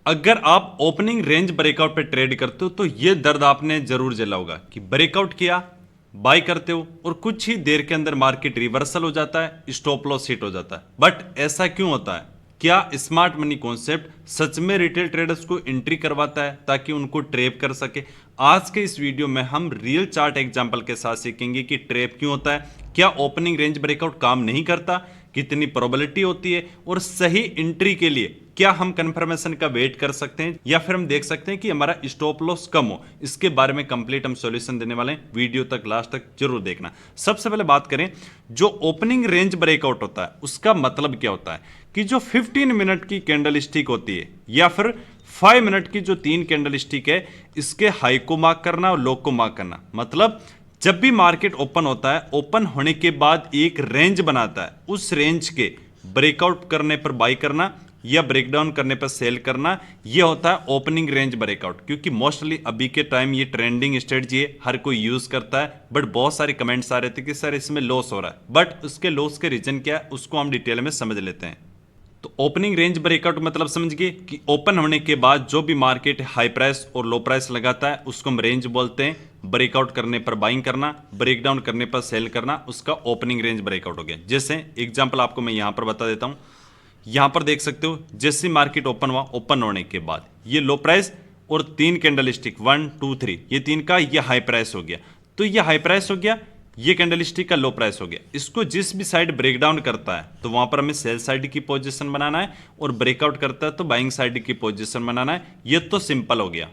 अगर आप opening range breakout पे ट्रेड करते हो तो ये दर्द आपने जरूर झेला होगा कि ब्रेकआउट किया, बाय करते हो और कुछ ही देर के अंदर मार्केट रिवर्सल हो जाता है, स्टॉप लॉस हिट हो जाता है। बट ऐसा क्यों होता है? क्या स्मार्ट मनी कॉन्सेप्ट सच में रिटेल ट्रेडर्स को एंट्री करवाता है ताकि उनको ट्रेप कर सके? आज के इस वीडियो में हम रियल चार्ट एग्जांपल के साथ सीखेंगे कि ट्रेप क्यों होता है, क्या ओपनिंग रेंज ब्रेकआउट काम नहीं करता, कितनी प्रोबेबिलिटी होती है और सही एंट्री के लिए क्या हम कंफर्मेशन का वेट कर सकते हैं या फिर हम देख सकते हैं कि हमारा स्टॉप लॉस कम हो। इसके बारे में कंप्लीट हम सॉल्यूशन देने वाले हैं, वीडियो तक लास्ट तक जरूर देखना। सबसे पहले बात करें, जो ओपनिंग रेंज ब्रेकआउट होता है उसका मतलब क्या होता है कि जो 15 मिनट की कैंडल स्टिक होती है या फिर 5 मिनट की जो 3 कैंडल स्टिक है, इसके हाई को मार्क करना और लो को मार्क करना। मतलब जब भी मार्केट ओपन होता है, ओपन होने के बाद एक रेंज बनाता है, उस रेंज के ब्रेकआउट करने पर बाई करना या ब्रेकडाउन करने पर सेल करना, यह होता है ओपनिंग रेंज ब्रेकआउट। क्योंकि मोस्टली अभी के टाइम ये ट्रेंडिंग स्ट्रेटजी है, हर कोई यूज करता है। बट बहुत सारे कमेंट्स आ रहे थे कि सर इसमें लॉस हो रहा है, बट उसके लॉस के रीजन क्या है उसको हम डिटेल में समझ लेते हैं। तो ओपनिंग रेंज ब्रेकआउट मतलब समझिए कि ओपन होने के बाद जो भी मार्केट हाई प्राइस और लो प्राइस लगाता है उसको हम रेंज बोलते हैं। ब्रेकआउट करने पर बाइंग करना, ब्रेकडाउन करने पर सेल करना, उसका ओपनिंग रेंज ब्रेकआउट हो गया। जैसे एग्जांपल आपको मैं यहां पर बता देता हूं। यहां पर देख सकते हो जैसे मार्केट ओपन हुआ, ओपन होने के बाद ये लो प्राइस और 3 कैंडल स्टिक 1 2 3, ये 3 का ये हाई प्राइस हो गया। तो ये हाई प्राइस हो गया, ये कैंडल स्टिक का लो प्राइस हो गया। इसको जिस भी साइड ब्रेकडाउन करता है तो वहां पर हमें सेल साइड की पोजीशन बनाना है और ब्रेकआउट करता है तो बाइंग साइड की पोजीशन बनाना है। ये तो सिंपल हो गया।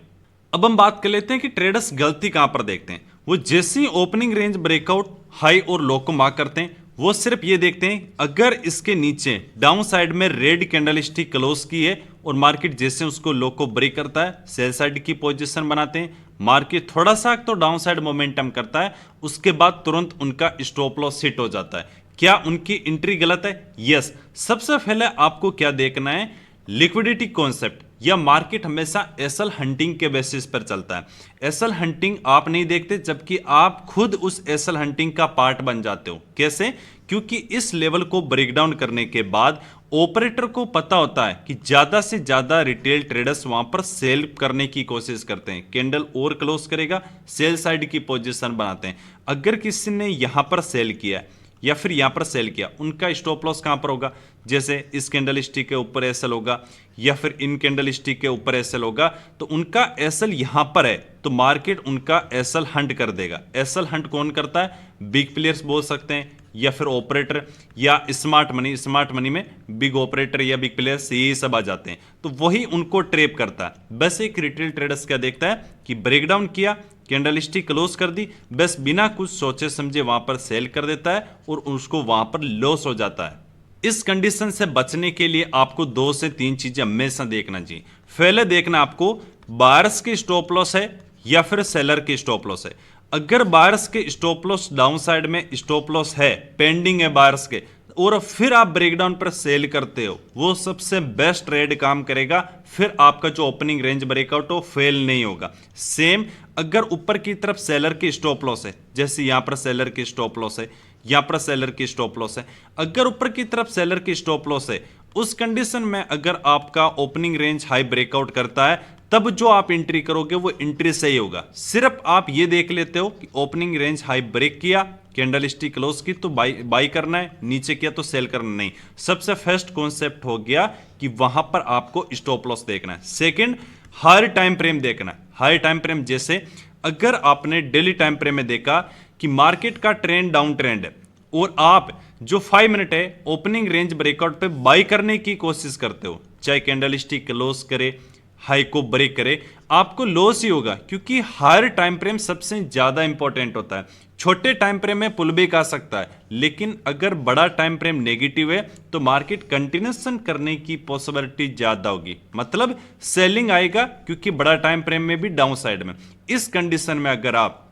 अब हम बात कर लेते हैं कि ट्रेडर्स गलती कहां पर देखते हैं। वो जैसे ही ओपनिंग रेंज ब्रेकआउट हाई और लो को मार्क करते हैं, वो सिर्फ ये देखते हैं अगर इसके नीचे डाउन साइड में रेड कैंडल स्टिक क्लोज की है और मार्केट जैसे उसको लो को ब्रेक करता है, सेल साइड की पोजीशन बनाते हैं। मार्केट थोड़ा सा तो डाउन साइड मोमेंटम करता है, उसके बाद तुरंत उनका स्टॉप लॉस हिट हो जाता है। क्या उनकी एंट्री गलत है? यस। सबसे पहले आपको क्या देखना है, लिक्विडिटी कॉन्सेप्ट या मार्केट हमेशा एसएल हंटिंग के बेसिस पर चलता है। एसएल हंटिंग आप नहीं देखते जबकि आप खुद उस एसएल हंटिंग का पार्ट बन जाते हो। कैसे? क्योंकि इस लेवल को ब्रेकडाउन करने के बाद ऑपरेटर को पता होता है कि ज्यादा से ज्यादा रिटेल ट्रेडर्स वहां पर सेल करने की कोशिश करते हैं। कैंडल और क्लोज करेगा, सेल साइड की पोजीशन बनाते हैं। अगर किसी ने यहां पर सेल किया या फिर यहां पर सेल किया, उनका स्टॉप लॉस कहां पर होगा? जैसे इस कैंडल स्टिक के ऊपर एसएल होगा या फिर इन कैंडल स्टिक के ऊपर एसएल होगा, तो उनका एसएल यहां पर है तो मार्केट उनका एसएल हंट कर देगा। एसएल हंट कौन करता है? बिग प्लेयर्स बोल सकते हैं या फिर ऑपरेटर या स्मार्ट मनी। स्मार्ट मनी में बिग ऑपरेटर या बिग प्लेयर्स ये सब आ जाते हैं, तो वही उनको ट्रेप करता है। बस एक रिटेल ट्रेडर्स क्या देखता है कि ब्रेकडाउन किया, कैंडल स्टिक क्लोज कर दी, बस बिना कुछ सोचे समझे वहां पर सेल कर देता है और उसको वहां पर लॉस हो जाता है। इस कंडीशन से बचने के लिए आपको 2 से 3 चीजें हमेशा देखना चाहिए। पहले देखना आपको बायर्स की स्टॉप लॉस है या फिर सेलर की स्टॉप लॉस है। अगर बायर्स के स्टॉप लॉस डाउन साइड में स्टॉप लॉस है, पेंडिंग है बायर्स के, और फिर आप ब्रेकडाउन पर सेल करते हो, वो सबसे बेस्ट ट्रेड काम करेगा। फिर आपका जो ओपनिंग रेंज ब्रेकआउट हो फेल नहीं होगा। सेम अगर ऊपर की तरफ सेलर की स्टॉप लॉस है, जैसे यहां पर सेलर की स्टॉप लॉस है, यहां पर सेलर की स्टॉप लॉस है, अगर ऊपर की तरफ सेलर की स्टॉप लॉस है, उस कंडीशन में अगर आपका ओपनिंग रेंज हाई ब्रेकआउट करता है, तब जो आप एंट्री करोगे वो एंट्री सही होगा। सिर्फ आप ये देख लेते हो कि ओपनिंग रेंज हाई ब्रेक किया, कैंडल स्टिक क्लोज की तो बाई करना है, नीचे किया तो सेल करना नहीं। सबसे फर्स्ट कॉन्सेप्ट हो गया कि वहां पर आपको स्टॉप लॉस देखना है। सेकंड, हायर टाइम फ्रेम देखना है। हायर टाइम फ्रेम जैसे अगर आपने डेली टाइम फ्रेम में देखा कि मार्केट का ट्रेंड डाउन ट्रेंड है और आप जो 5 मिनट है ओपनिंग रेंज ब्रेकआउट पे बाई करने की कोशिश करते हो, चाहे कैंडल स्टिक क्लोज करे, हाई को ब्रेक करे, आपको लॉस ही होगा। क्योंकि हायर टाइम फ्रेम सबसे ज्यादा इंपॉर्टेंट होता है। छोटे टाइम फ्रेम में पुल बैक आ सकता है, लेकिन अगर बड़ा टाइम फ्रेम नेगेटिव है तो मार्केट कंटिन्यूएशन करने की पॉसिबिलिटी ज्यादा होगी, मतलब सेलिंग आएगा, क्योंकि बड़ा टाइम फ्रेम में भी डाउन साइड में। इस कंडीशन में अगर आप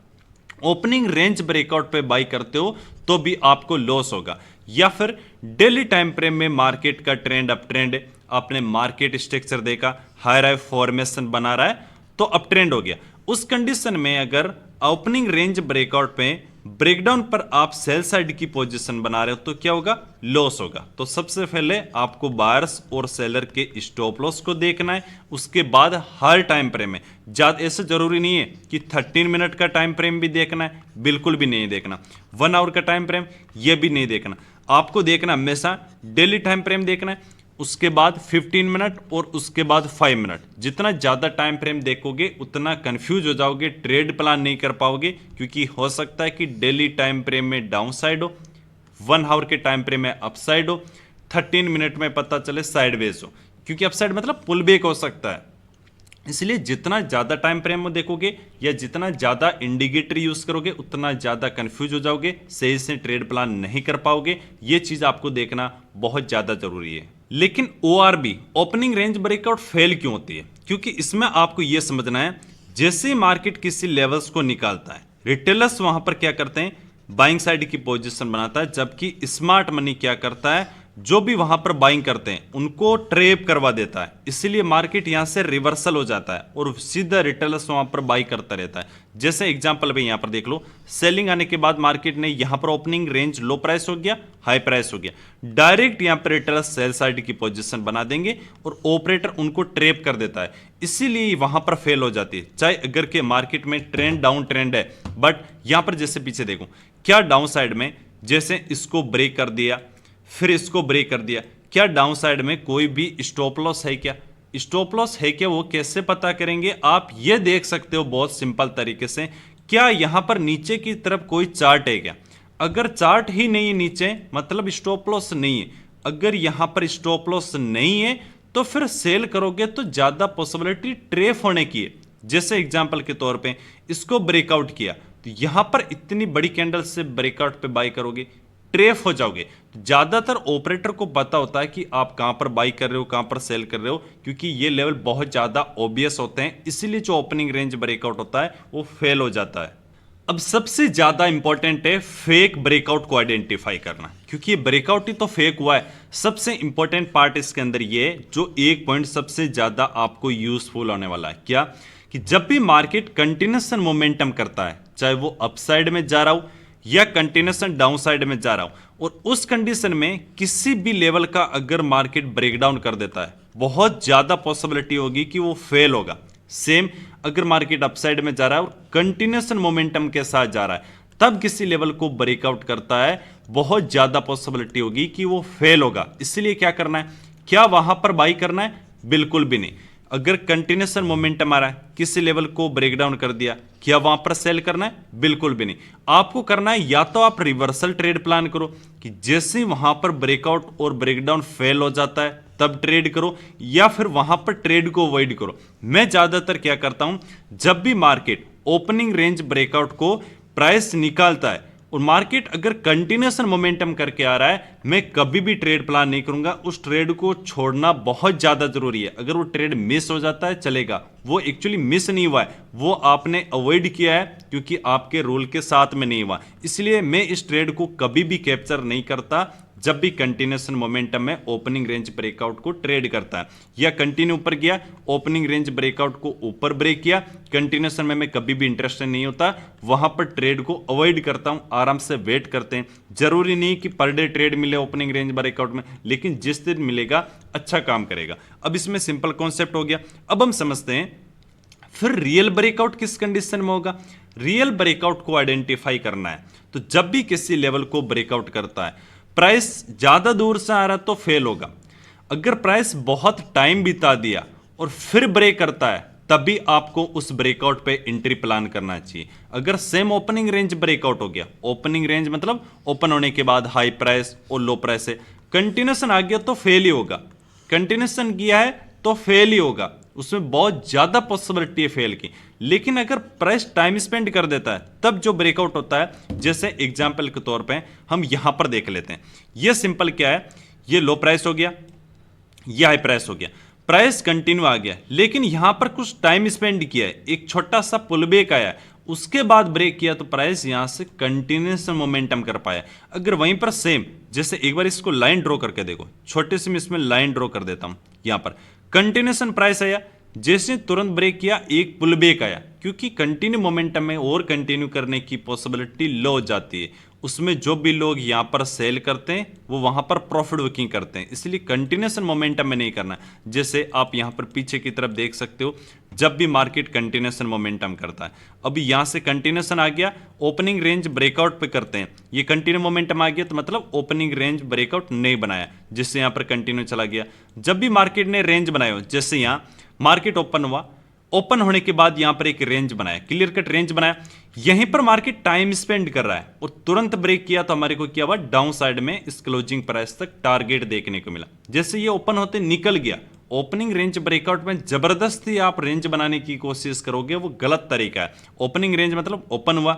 ओपनिंग रेंज ब्रेकआउट पे बाई करते हो तो भी आपको लॉस होगा। या फिर डेली टाइम फ्रेम में मार्केट का ट्रेंड अप ट्रेंड है, आपने मार्केट स्ट्रक्चर देखा, हायर हाई फॉर्मेशन बना रहा है तो अप ट्रेंड हो गया। उस कंडीशन में अगर ओपनिंग रेंज ब्रेकआउट पे ब्रेकडाउन पर आप सेल साइड की पोजीशन बना रहे हो तो क्या होगा, लॉस होगा। तो सबसे पहले आपको बायर्स और सेलर के स्टॉप लॉस को देखना है। उसके बाद हर टाइम फ्रेम में, ज्यादा ऐसा जरूरी नहीं है कि 13 मिनट का टाइम फ्रेम भी देखना है, बिल्कुल भी नहीं देखना। 1 आवर का टाइम फ्रेम ये भी नहीं देखना। आपको देखना हमेशा डेली टाइम फ्रेम देखना है, उसके बाद 15 मिनट और उसके बाद 5 मिनट। जितना ज़्यादा टाइम फ्रेम देखोगे उतना कंफ्यूज हो जाओगे, ट्रेड प्लान नहीं कर पाओगे, क्योंकि हो सकता है कि डेली टाइम फ्रेम में डाउन साइड हो, 1 आवर के टाइम फ्रेम में अप साइड हो, 13 मिनट में पता चले साइडवेज हो, क्योंकि अप साइड मतलब पुल बैक हो सकता है। इसलिए जितना ज़्यादा टाइम फ्रेम में देखोगे या जितना ज़्यादा इंडिकेटर यूज करोगे उतना ज़्यादा कंफ्यूज हो जाओगे, सही से ट्रेड प्लान नहीं कर पाओगे। ये चीज़ आपको देखना बहुत ज़्यादा जरूरी है। लेकिन ORB opening range breakout fail क्यों होती है, क्योंकि इसमें आपको यह समझना है, जैसे मार्केट किसी लेवल्स को निकालता है, रिटेलर्स वहां पर क्या करते हैं, बाइंग साइड की पोजीशन बनाता है, जबकि स्मार्ट मनी क्या करता है, जो भी वहां पर बाइंग करते हैं उनको ट्रेप करवा देता है। इसीलिए मार्केट यहां से रिवर्सल हो जाता है और सीधा रिटेलर्स वहां पर बाई करता रहता है। जैसे एग्जांपल पे यहां पर देख लो, सेलिंग आने के बाद मार्केट ने यहां पर ओपनिंग रेंज लो प्राइस हो गया, हाई प्राइस हो गया, डायरेक्ट यहां पर रिटेलर्स सेल साइड की पोजीशन बना देंगे और ऑपरेटर उनको ट्रेप कर देता है, इसीलिए वहां पर फेल हो जाती है। चाहे अगर के मार्केट में ट्रेंड डाउन ट्रेंड है, बट यहां पर जैसे पीछे देखो, क्या डाउन साइड में जैसे इसको ब्रेक कर दिया, फिर इसको ब्रेक कर दिया, क्या डाउन साइड में कोई भी स्टॉप लॉस है क्या, स्टॉप लॉस है क्या, वो कैसे पता करेंगे, आप ये देख सकते हो बहुत सिंपल तरीके से। क्या यहां पर नीचे की तरफ कोई चार्ट है क्या, अगर चार्ट ही नहीं है नीचे मतलब स्टॉप लॉस नहीं है। अगर यहां पर स्टॉप लॉस नहीं है तो फिर सेल करोगे तो ज्यादा पॉसिबिलिटी ट्रेप होने की है। जैसे एग्जांपल के तौर पे इसको ब्रेकआउट किया तो यहां पर इतनी बड़ी कैंडल से ब्रेकआउट पे बाई करोगे, ट्रेप हो जाओगे। तो ज्यादातर ऑपरेटर को पता होता है कि आप कहां पर बाई कर रहे हो, कहां पर सेल कर रहे हो, क्योंकि ये लेवल बहुत ज्यादा ऑब्वियस होते हैं, इसीलिए जो ओपनिंग रेंज ब्रेकआउट होता है वो फेल हो जाता है। अब सबसे ज्यादा इंपॉर्टेंट है फेक ब्रेकआउट को आइडेंटिफाई करना, क्योंकि ये ब्रेकआउट ही तो फेक हुआ है। सबसे इंपॉर्टेंट पार्ट इसके अंदर ये जो एक पॉइंट सबसे ज्यादा आपको यूजफुल होने वाला है, क्या कि जब भी मार्केट कंटिन्यूएशन मोमेंटम करता है, चाहे वो अपसाइड में जा रहा हो या कंटिन्यूएशन डाउन साइड में जा रहा हो, और उस कंडीशन में किसी भी लेवल का अगर मार्केट ब्रेकडाउन कर देता है, बहुत ज्यादा पॉसिबिलिटी होगी कि वो फेल होगा। सेम अगर मार्केट अपसाइड में जा रहा है और कंटिन्यूएशन मोमेंटम के साथ जा रहा है, तब किसी लेवल को ब्रेकआउट करता है, बहुत ज्यादा पॉसिबिलिटी होगी कि वो फेल होगा। इसलिए क्या करना है, क्या वहां पर बाई करना है, बिल्कुल भी नहीं। अगर कंटिन्यूएशन मोमेंटम आ रहा है, किसी लेवल को ब्रेकडाउन कर दिया, क्या वहां पर सेल करना है, बिल्कुल भी नहीं। आपको करना है या तो आप रिवर्सल ट्रेड प्लान करो कि जैसे वहां पर ब्रेकआउट और ब्रेकडाउन फेल हो जाता है तब ट्रेड करो, या फिर वहां पर ट्रेड को अवॉइड करो। मैं ज्यादातर क्या करता हूं, जब भी मार्केट ओपनिंग रेंज ब्रेकआउट को प्राइस निकालता है और मार्केट अगर कंटिन्यूएशन मोमेंटम करके आ रहा है, मैं कभी भी ट्रेड प्लान नहीं करूंगा। उस ट्रेड को छोड़ना बहुत ज्यादा जरूरी है। अगर वो ट्रेड मिस हो जाता है चलेगा, वो एक्चुअली मिस नहीं हुआ है, वो आपने अवॉइड किया है क्योंकि आपके रूल के साथ में नहीं हुआ। इसलिए मैं इस ट्रेड को कभी भी कैप्चर नहीं करता जब भी कंटिन्यूएशन मोमेंटम में ओपनिंग रेंज ब्रेकआउट को ट्रेड करता है, या कंटिन्यू ऊपर गया, ओपनिंग रेंज ब्रेकआउट को ऊपर ब्रेक किया, कंटिन्यूएशन में मैं कभी भी इंटरेस्टेड नहीं होता, वहां पर ट्रेड को अवॉइड करता हूं। आराम से वेट करते हैं। जरूरी नहीं कि पर डे ट्रेड मिले ओपनिंग रेंज ब्रेकआउट में, लेकिन जिस दिन मिलेगा अच्छा काम करेगा। अब इसमें सिंपल कॉन्सेप्ट हो गया। अब हम समझते हैं फिर रियल ब्रेकआउट किस कंडीशन में होगा। रियल ब्रेकआउट को आइडेंटिफाई करना है तो जब भी किसी लेवल को ब्रेकआउट करता है, प्राइस ज्यादा दूर से आ रहा तो फेल होगा। अगर प्राइस बहुत टाइम बिता दिया और फिर ब्रेक करता है, तभी आपको उस ब्रेकआउट पे एंट्री प्लान करना चाहिए। अगर सेम ओपनिंग रेंज ब्रेकआउट हो गया, ओपनिंग रेंज मतलब ओपन होने के बाद हाई प्राइस और लो प्राइस है, कंटिन्यूएशन आ गया तो फेल ही होगा। कंटिन्यूएशन किया है तो फेल ही होगा, उसमें बहुत ज्यादा पॉसिबिलिटी है फेल की। लेकिन अगर प्राइस टाइम स्पेंड कर देता है तब जो ब्रेकआउट होता है, जैसे एग्जांपल के तौर पे हम यहां पर देख लेते हैं। ये सिंपल क्या है, ये लो प्राइस हो गया, ये हाई प्राइस हो गया, प्राइस कंटिन्यू आ गया, लेकिन यहां पर कुछ टाइम स्पेंड किया है, एक छोटा सा पुल बैक आया, उसके बाद ब्रेक किया तो प्राइस यहां से कंटिन्यूएशन मोमेंटम कर पाया। अगर वहीं पर सेम, जैसे एक बार इसको लाइन ड्रॉ करके देखो, छोटे से मैं इसमें लाइन ड्रॉ कर देता हूं, यहां पर कंटिन्यूएशन प्राइस आया, जैसे तुरंत ब्रेक किया एक पुल बैक आया, क्योंकि कंटिन्यू मोमेंटम में और कंटिन्यू करने की पॉसिबिलिटी लो हो जाती है। उसमें जो भी लोग यहाँ पर सेल करते हैं वो वहां पर प्रॉफिट बुकिंग करते हैं, इसलिए कंटिन्यूशन मोमेंटम में नहीं करना। जैसे आप यहाँ पर पीछे की तरफ देख सकते हो, जब भी मार्केट कंटिन्यूशन मोमेंटम करता है, अभी यहाँ से कंटिन्यूशन आ गया, ओपनिंग रेंज ब्रेकआउट पे करते हैं, ये कंटिन्यू मोमेंटम आ गया तो मतलब ओपनिंग रेंज ब्रेकआउट नहीं बनाया, जिससे यहाँ पर कंटिन्यू चला गया। जब भी मार्केट ने रेंज बनाया हो, जैसे यहाँ मार्केट ओपन हुआ, ओपन होने के बाद यहां पर एक रेंज बनाया, क्लियर कट रेंज बनाया, यहीं पर मार्केट टाइम स्पेंड कर रहा है और तुरंत ब्रेक किया तो हमारे को क्या हुआ, डाउन साइड में इस क्लोजिंग प्राइस तक टारगेट देखने को मिला। जैसे ये ओपन होते निकल गया, ओपनिंग रेंज ब्रेकआउट में जबरदस्ती आप रेंज बनाने की कोशिश करोगे, वो गलत तरीका है। ओपनिंग रेंज मतलब ओपन हुआ,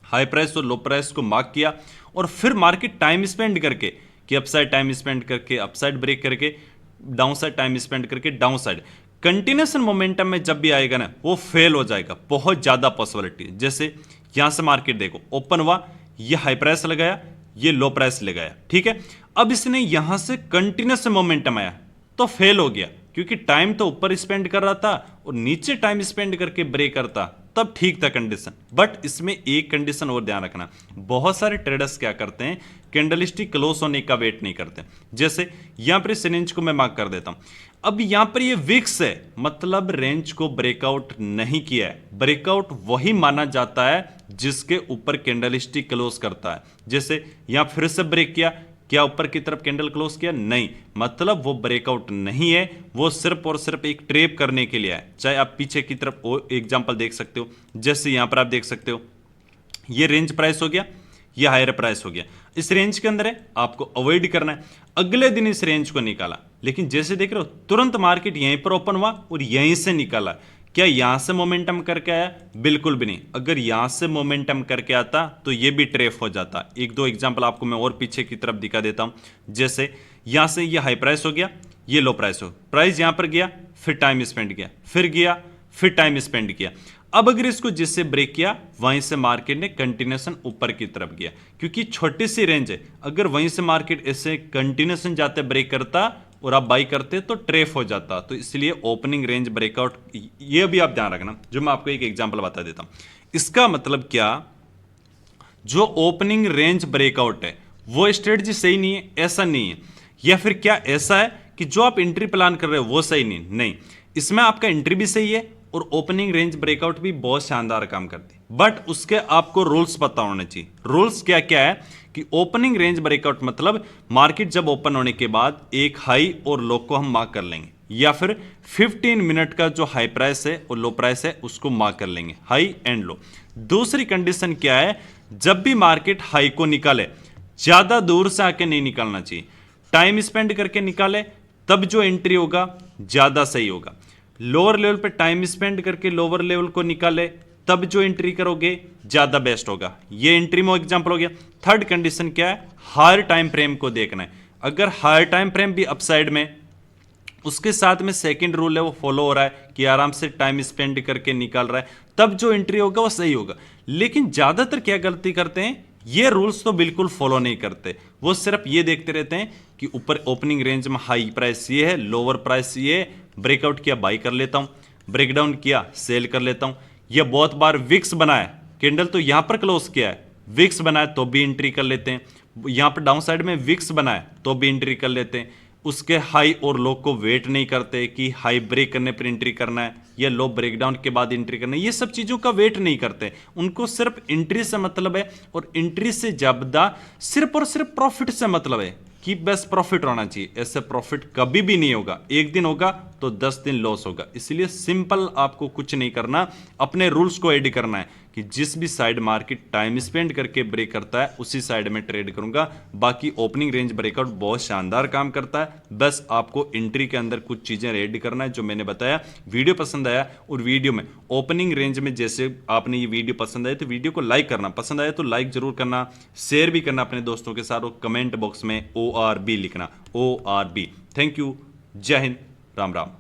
हाई प्राइस और लो प्राइस को मार्क किया और फिर मार्केट टाइम स्पेंड करके कि अपसाइड टाइम स्पेंड करके अपसाइड ब्रेक करके डाउन साइड टाइम स्पेंड करके डाउन साइड कंटिन्यूशन मोमेंटम में जब भी आएगा ना वो फेल हो जाएगा, बहुत ज्यादा पॉसिबिलिटी। जैसे यहां से मार्केट देखो ओपन हुआ, ये हाई प्राइस लगाया, ये लो प्राइस लगाया, ठीक है। अब इसने यहां से कंटिन्यूस मोमेंटम आया तो फेल हो गया, क्योंकि टाइम तो ऊपर स्पेंड कर रहा था और नीचे टाइम स्पेंड करके ब्रेक करता तब ठीक था कंडीशन। बट इसमें एक कंडीशन और ध्यान रखना, बहुत सारे ट्रेडर्स क्या करते हैं, कैंडलस्टिक क्लोज होने का वेट नहीं करते। जैसे यहां पर इस रेंज को मैं मार्क कर देता हूं, अब यहां पर ये विक्स है, मतलब रेंज को ब्रेकआउट नहीं किया है। ब्रेकआउट वही माना जाता है जिसके ऊपर कैंडलस्टिक क्लोज करता है। जैसे यहां फिर से ब्रेक किया, क्या ऊपर की तरफ कैंडल क्लोज किया, नहीं, मतलब वो ब्रेकआउट नहीं है, वो सिर्फ और सिर्फ एक ट्रेप करने के लिए है। चाहे आप पीछे की तरफ एग्जांपल देख सकते हो, जैसे यहां पर आप देख सकते हो ये रेंज प्राइस हो गया, ये हायर प्राइस हो गया, इस रेंज के अंदर है, आपको अवॉइड करना है। अगले दिन इस रेंज को निकाला, लेकिन जैसे देख रहे हो तुरंत मार्केट यहीं पर ओपन हुआ और यहीं से निकाला। क्या यहां से मोमेंटम करके आया, बिल्कुल भी नहीं। अगर यहां से मोमेंटम करके आता तो ये भी ट्रेप हो जाता। एक दो एग्जांपल आपको मैं और पीछे की तरफ दिखा देता हूं। जैसे यहां से ये हाई प्राइस हो गया, ये लो प्राइस हो, प्राइस यहां पर गया, फिर टाइम स्पेंड किया, फिर गया, फिर टाइम स्पेंड किया। अब अगर इसको जिससे ब्रेक किया वहीं से मार्केट ने कंटिन्यूशन ऊपर की तरफ गया, क्योंकि छोटी सी रेंज है, अगर वहीं से मार्केट ऐसे कंटिन्यूशन जाते ब्रेक करता और आप बाई करते तो ट्रेप हो जाता। तो इसलिए ओपनिंग रेंज ब्रेकआउट, ये भी आप ध्यान रखना, जो मैं आपको एक एग्जांपल बता देता हूं। इसका मतलब क्या, जो ओपनिंग रेंज ब्रेकआउट है वो स्ट्रेटजी सही नहीं है, ऐसा नहीं है। या फिर क्या ऐसा है कि जो आप एंट्री प्लान कर रहे हो वो सही नहीं, इसमें आपका एंट्री भी सही है और ओपनिंग रेंज ब्रेकआउट भी बहुत शानदार काम करती है, बट उसके आपको रूल्स पता होने चाहिए। रूल्स क्या क्या है कि ओपनिंग रेंज ब्रेकआउट मतलब मार्केट जब ओपन होने के बाद एक हाई और लो को हम मार्क कर लेंगे, या फिर 15 मिनट का जो हाई प्राइस है और लो प्राइस है उसको मार्क कर लेंगे, हाई एंड लो। दूसरी कंडीशन क्या है, जब भी मार्केट हाई को निकाले ज्यादा दूर से आके नहीं निकालना चाहिए, टाइम स्पेंड करके निकाले तब जो एंट्री होगा ज्यादा सही होगा। लोअर लेवल पे टाइम स्पेंड करके लोअर लेवल को निकाले तब जो एंट्री करोगे ज्यादा बेस्ट होगा। ये एंट्री में एग्जांपल हो गया। थर्ड कंडीशन क्या है, हायर टाइम फ्रेम को देखना है। अगर हायर टाइम फ्रेम भी अपसाइड में, उसके साथ में सेकंड रूल है वो फॉलो हो रहा है कि आराम से टाइम स्पेंड करके निकाल रहा है, तब जो एंट्री होगा वो सही होगा। लेकिन ज्यादातर क्या गलती करते हैं, ये रूल्स तो बिल्कुल फॉलो नहीं करते, वो सिर्फ ये देखते रहते हैं कि ऊपर ओपनिंग रेंज में हाई प्राइस ये है, लोअर प्राइस ये है, ब्रेकआउट किया बाई कर लेता हूं, ब्रेकडाउन किया सेल कर लेता हूं। ये बहुत बार विक्स बनाया, कैंडल तो यहां पर क्लोज किया है, विक्स बनाया तो भी एंट्री कर लेते हैं, यहां पर डाउन साइड में विक्स बनाया तो भी एंट्री कर लेते हैं। उसके हाई और लो को वेट नहीं करते कि हाई ब्रेक करने पर एंट्री करना है या लो ब्रेकडाउन के बाद एंट्री करना है, ये सब चीजों का वेट नहीं करते। उनको सिर्फ एंट्री से मतलब है, और एंट्री से ज्यादा सिर्फ और सिर्फ प्रॉफिट से मतलब है कि बस प्रॉफिट होना चाहिए। ऐसे प्रॉफिट कभी भी नहीं होगा, एक दिन होगा तो 10 दिन लॉस होगा। इसलिए सिंपल आपको कुछ नहीं करना, अपने रूल्स को ऐड करना है कि जिस भी साइड मार्केट टाइम स्पेंड करके ब्रेक करता है उसी साइड में ट्रेड करूंगा। बाकी ओपनिंग रेंज ब्रेकआउट बहुत शानदार काम करता है, बस आपको एंट्री के अंदर कुछ चीजें ऐड करना है जो मैंने बताया। वीडियो पसंद आया और वीडियो में ओपनिंग रेंज में जैसे आपने ये वीडियो पसंद आया तो वीडियो को लाइक करना, पसंद आया तो लाइक जरूर करना, शेयर भी करना अपने दोस्तों के साथ, और कमेंट बॉक्स में ORB लिखना, ORB। थैंक यू, जय हिंद, राम राम।